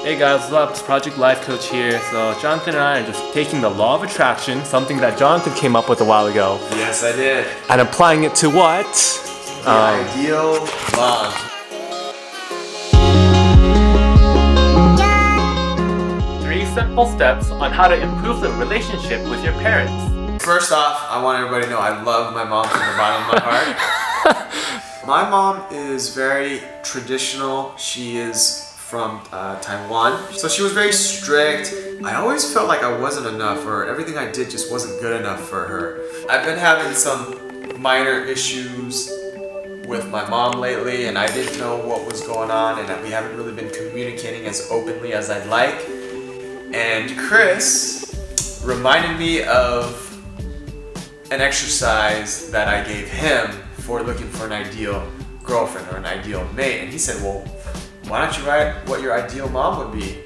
Hey guys, what's up? It's Project Life Coach here. So Jonathan and I are just taking the law of attraction, something that Jonathan came up with a while ago. Yes, I did. And applying it to what? The ideal mom. Three simple steps on how to improve the relationship with your parents. First off, I want everybody to know I love my mom from the bottom of my heart. My mom is very traditional. She is from Taiwan. So she was very strict. I always felt like I wasn't enough, or everything I did just wasn't good enough for her. I've been having some minor issues with my mom lately, and I didn't know what was going on, and we haven't really been communicating as openly as I'd like. And Chris reminded me of an exercise that I gave him for looking for an ideal girlfriend or an ideal mate, and he said, well, why don't you write what your ideal mom would be?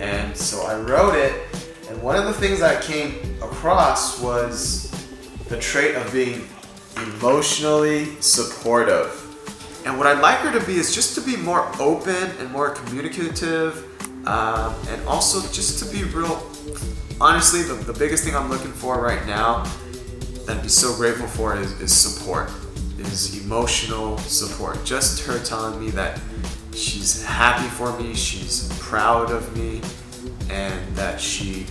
And so I wrote it, and one of the things I came across was the trait of being emotionally supportive. And what I'd like her to be is just to be more open and more communicative, and also just to be real. Honestly, the biggest thing I'm looking for right now that I'd be so grateful for is support, is emotional support. Just her telling me that she's happy for me, she's proud of me, and that she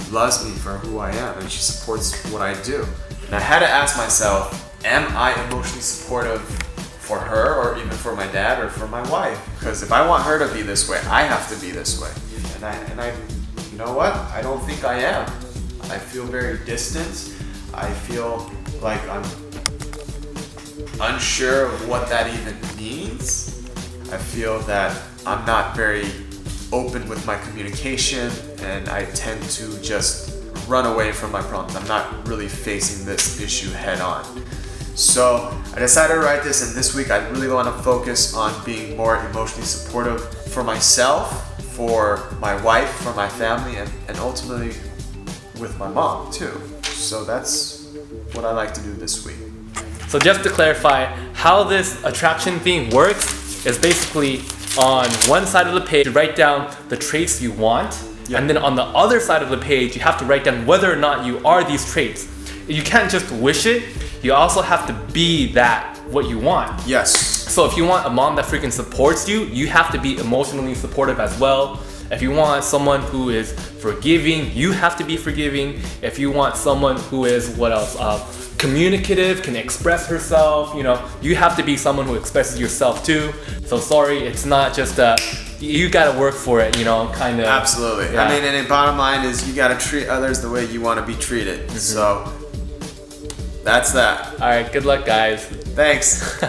loves me for who I am, and she supports what I do. And I had to ask myself, am I emotionally supportive for her, or even for my dad, or for my wife? Because if I want her to be this way, I have to be this way. And I, you know what? I don't think I am. I feel very distant. I feel like I'm unsure of what that even means. I feel that I'm not very open with my communication, and I tend to just run away from my problems. I'm not really facing this issue head on. So I decided to write this, and this week I really want to focus on being more emotionally supportive for myself, for my wife, for my family, and ultimately with my mom too. So that's what I like to do this week. So just to clarify, how this attraction thing works is basically on one side of the page, you write down the traits you want, and then on the other side of the page, you have to write down whether or not you are these traits. You can't just wish it, you also have to be that, what you want. Yes. So if you want a mom that freaking supports you, you have to be emotionally supportive as well. If you want someone who is forgiving, you have to be forgiving. If you want someone who is, what else? Communicative, can express herself, you know, you have to be someone who expresses yourself too. So sorry, it's not just you gotta work for it, you know, kind of. Absolutely. Yeah. I mean, and the bottom line is you gotta treat others the way you want to be treated. So that's that. All right, good luck guys. Thanks.